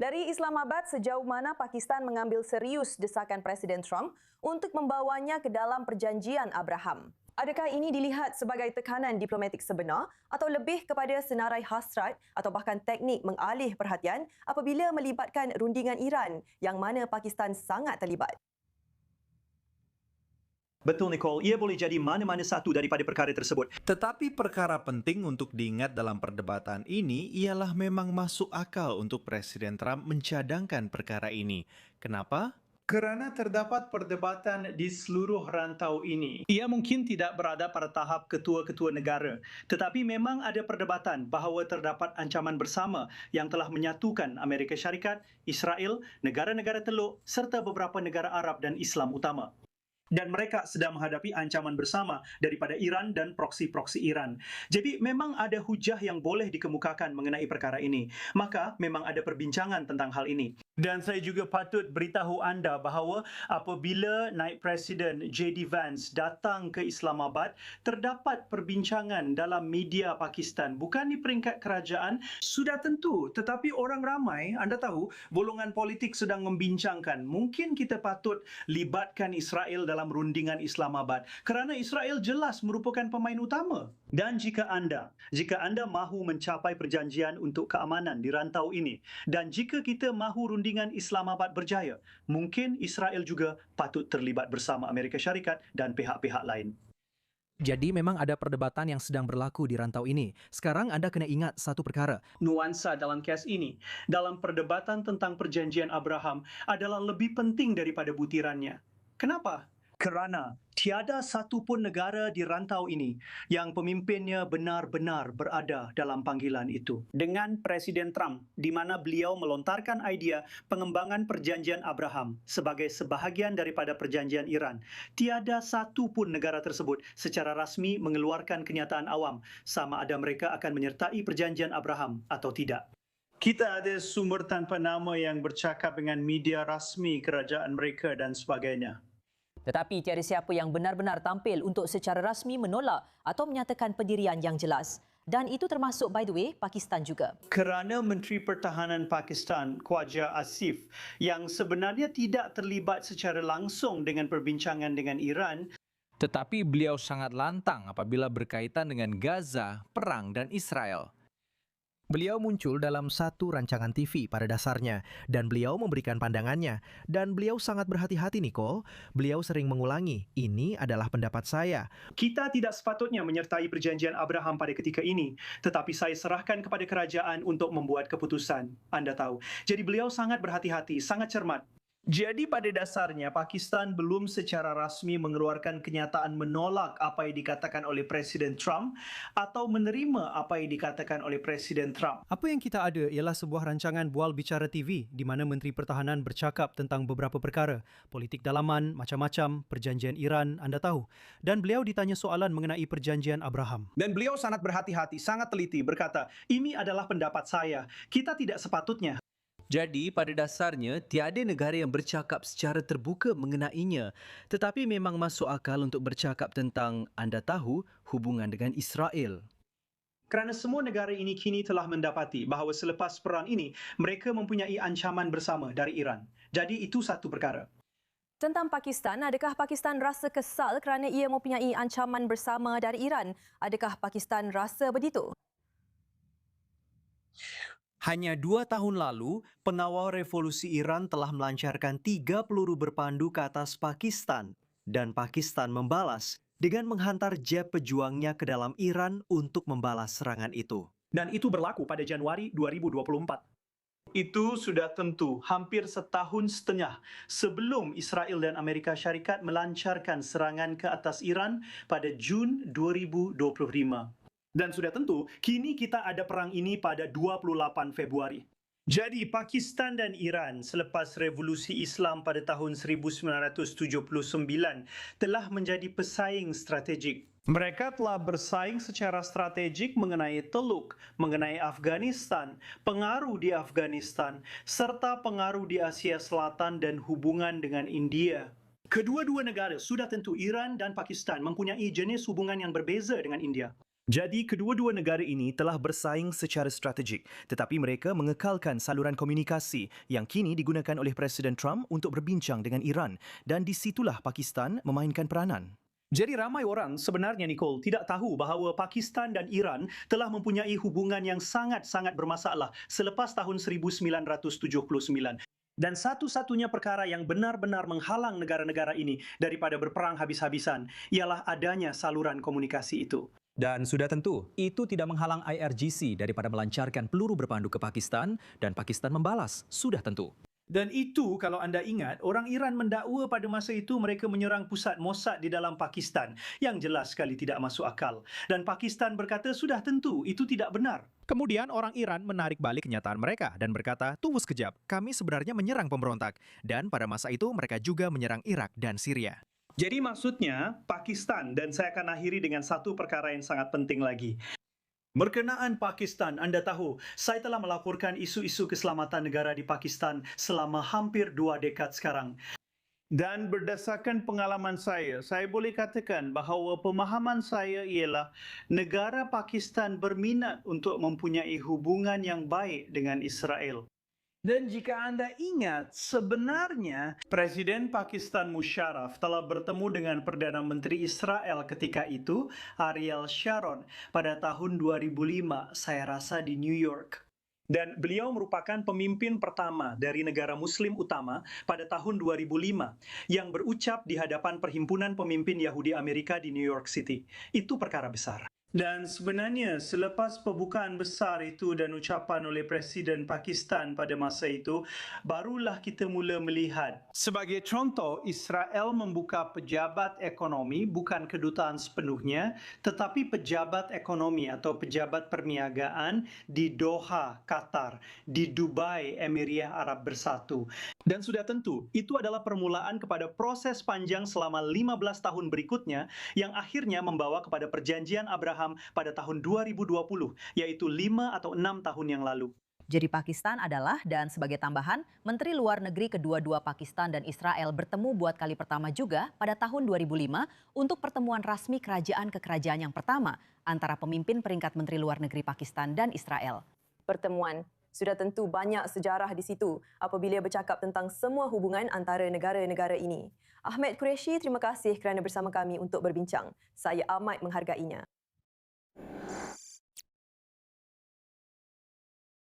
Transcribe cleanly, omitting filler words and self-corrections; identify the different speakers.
Speaker 1: Dari Islamabad, sejauh mana Pakistan mengambil serius desakan Presiden Trump untuk membawanya ke dalam perjanjian Abraham? Adakah ini dilihat sebagai tekanan diplomatik sebenar atau lebih kepada senarai hasrat atau bahkan teknik mengalih perhatian apabila melibatkan rundingan Iran yang mana Pakistan sangat terlibat?
Speaker 2: Betul, Nicole. Ia boleh jadi mana-mana satu daripada perkara tersebut.
Speaker 3: Tetapi perkara penting untuk diingat dalam perdebatan ini ialah memang masuk akal untuk Presiden Trump mencadangkan perkara ini. Kenapa?
Speaker 2: Kerana terdapat perdebatan di seluruh rantau ini. Ia mungkin tidak berada pada tahap ketua-ketua negara. Tetapi memang ada perdebatan bahawa terdapat ancaman bersama yang telah menyatukan Amerika Syarikat, Israel, negara-negara Teluk serta beberapa negara Arab dan Islam utama. Dan mereka sedang menghadapi ancaman bersama daripada Iran dan proksi-proksi Iran. Jadi memang ada hujah yang boleh dikemukakan mengenai perkara ini. Maka memang ada perbincangan tentang hal ini. Dan saya juga patut beritahu anda bahawa apabila Naib Presiden J.D. Vance datang ke Islamabad, terdapat perbincangan dalam media Pakistan. Bukan di peringkat kerajaan, sudah tentu. Tetapi orang ramai, anda tahu, golongan politik sedang membincangkan. Mungkin kita patut libatkan Israel dalam rundingan Islamabad. Kerana Israel jelas merupakan pemain utama. Dan jika anda mahu mencapai perjanjian untuk keamanan di rantau ini, dan jika kita mahu rundingan Islamabad berjaya, mungkin Israel juga patut terlibat bersama Amerika Syarikat dan pihak-pihak lain.
Speaker 4: Jadi memang ada perdebatan yang sedang berlaku di rantau ini. Sekarang anda kena ingat satu perkara.
Speaker 2: Nuansa dalam kes ini, dalam perdebatan tentang perjanjian Abraham adalah lebih penting daripada butirannya. Kenapa? Kerana tiada satu pun negara di rantau ini yang pemimpinnya benar-benar berada dalam panggilan itu. Dengan Presiden Trump, di mana beliau melontarkan idea pengembangan perjanjian Abraham sebagai sebahagian daripada perjanjian Iran, tiada satu pun negara tersebut secara rasmi mengeluarkan kenyataan awam sama ada mereka akan menyertai perjanjian Abraham atau tidak. Kita ada sumber tanpa nama yang bercakap dengan media rasmi kerajaan mereka dan sebagainya.
Speaker 5: Tetapi tiada siapa yang benar-benar tampil untuk secara rasmi menolak atau menyatakan pendirian yang jelas. Dan itu termasuk, by the way, Pakistan juga.
Speaker 2: Kerana Menteri Pertahanan Pakistan, Khwaja Asif, yang sebenarnya tidak terlibat secara langsung dengan perbincangan dengan Iran,
Speaker 4: Tetapi beliau sangat lantang apabila berkaitan dengan Gaza, perang dan Israel. Beliau muncul dalam satu rancangan TV pada dasarnya dan beliau memberikan pandangannya. Dan beliau sangat berhati-hati, Nicole. Beliau sering mengulangi, ini adalah pendapat saya.
Speaker 2: kita tidak sepatutnya menyertai perjanjian Abraham pada ketika ini, tetapi saya serahkan kepada kerajaan untuk membuat keputusan. Anda tahu. Jadi beliau sangat berhati-hati, sangat cermat. Jadi pada dasarnya Pakistan belum secara rasmi mengeluarkan kenyataan menolak apa yang dikatakan oleh Presiden Trump atau menerima apa yang dikatakan oleh Presiden Trump.
Speaker 6: Apa yang kita ada ialah sebuah rancangan Bual Bicara TV di mana Menteri Pertahanan bercakap tentang beberapa perkara, politik dalaman, macam-macam, perjanjian Iran, anda tahu. Dan beliau ditanya soalan mengenai perjanjian Abraham.
Speaker 2: Dan beliau sangat berhati-hati, sangat teliti berkata, ini adalah pendapat saya. Kita tidak sepatutnya.
Speaker 4: Jadi pada dasarnya tiada negara yang bercakap secara terbuka mengenainya. Tetapi memang masuk akal untuk bercakap tentang, anda tahu, hubungan dengan Israel.
Speaker 2: Kerana semua negara ini kini telah mendapati bahawa selepas perang ini, mereka mempunyai ancaman bersama dari Iran. Jadi itu satu perkara.
Speaker 1: Tentang Pakistan, adakah Pakistan rasa kesal kerana ia mempunyai ancaman bersama dari Iran? Adakah Pakistan rasa begitu?
Speaker 6: Hanya 2 tahun lalu, pengawal revolusi Iran telah melancarkan 3 peluru berpandu ke atas Pakistan. Dan Pakistan membalas dengan menghantar jet pejuangnya ke dalam Iran untuk membalas serangan itu.
Speaker 2: Dan itu berlaku pada Januari 2024. Itu sudah tentu hampir setahun setengah sebelum Israel dan Amerika Syarikat melancarkan serangan ke atas Iran pada Jun 2025. Dan sudah tentu, kini kita ada perang ini pada 28 Februari. Jadi, Pakistan dan Iran selepas revolusi Islam pada tahun 1979 telah menjadi pesaing strategik. Mereka telah bersaing secara strategik mengenai Teluk, mengenai Afghanistan, pengaruh di Afghanistan, serta pengaruh di Asia Selatan dan hubungan dengan India. Kedua-dua negara, sudah tentu Iran dan Pakistan mempunyai jenis hubungan yang berbeza dengan India.
Speaker 7: Jadi kedua-dua negara ini telah bersaing secara strategik, tetapi mereka mengekalkan saluran komunikasi yang kini digunakan oleh Presiden Trump untuk berbincang dengan Iran, dan di situlah Pakistan memainkan peranan.
Speaker 2: Jadi ramai orang sebenarnya, Nicole, tidak tahu bahawa Pakistan dan Iran telah mempunyai hubungan yang sangat-sangat bermasalah selepas tahun 1979. Dan satu-satunya perkara yang benar-benar menghalang negara-negara ini daripada berperang habis-habisan ialah adanya saluran komunikasi itu.
Speaker 8: Dan sudah tentu, itu tidak menghalang IRGC daripada melancarkan peluru berpandu ke Pakistan dan Pakistan membalas, sudah tentu.
Speaker 2: Dan itu kalau anda ingat, orang Iran mendakwa pada masa itu mereka menyerang pusat Mossad di dalam Pakistan yang jelas sekali tidak masuk akal. Dan Pakistan berkata sudah tentu itu tidak benar.
Speaker 4: Kemudian orang Iran menarik balik kenyataan mereka dan berkata, tunggu sekejap, kami sebenarnya menyerang pemberontak. Dan pada masa itu mereka juga menyerang Irak dan Syria.
Speaker 2: Jadi maksudnya Pakistan, dan saya akan akhiri dengan satu perkara yang sangat penting lagi. Berkenaan Pakistan, anda tahu, saya telah melaporkan isu-isu keselamatan negara di Pakistan selama hampir 2 dekad sekarang. Dan berdasarkan pengalaman saya boleh katakan bahawa pemahaman saya ialah negara Pakistan berminat untuk mempunyai hubungan yang baik dengan Israel. Dan jika anda ingat, sebenarnya Presiden Pakistan Musharraf telah bertemu dengan Perdana Menteri Israel ketika itu, Ariel Sharon, pada tahun 2005, saya rasa di New York. Dan beliau merupakan pemimpin pertama dari negara Muslim utama pada tahun 2005 yang berucap di hadapan Perhimpunan Pemimpin Yahudi Amerika di New York City. Itu perkara besar. Dan sebenarnya selepas pembukaan besar itu dan ucapan oleh Presiden Pakistan pada masa itu, barulah kita mula melihat. Sebagai contoh, Israel membuka pejabat ekonomi, bukan kedutaan sepenuhnya, tetapi pejabat ekonomi atau pejabat perniagaan di Doha, Qatar, di Dubai, Emirat Arab Bersatu. Dan sudah tentu, itu adalah permulaan kepada proses panjang selama 15 tahun berikutnya yang akhirnya membawa kepada perjanjian Abraham pada tahun 2020, yaitu 5 atau 6 tahun yang lalu.
Speaker 5: Jadi Pakistan adalah, dan sebagai tambahan, Menteri Luar Negeri kedua-dua Pakistan dan Israel bertemu buat kali pertama juga pada tahun 2005 untuk pertemuan rasmi kerajaan ke kerajaan yang pertama antara pemimpin peringkat Menteri Luar Negeri Pakistan dan Israel.
Speaker 1: Pertemuan. Sudah tentu banyak sejarah di situ apabila bercakap tentang semua hubungan antara negara-negara ini. Ahmed Qureshi, terima kasih kerana bersama kami untuk berbincang. Saya amat menghargainya.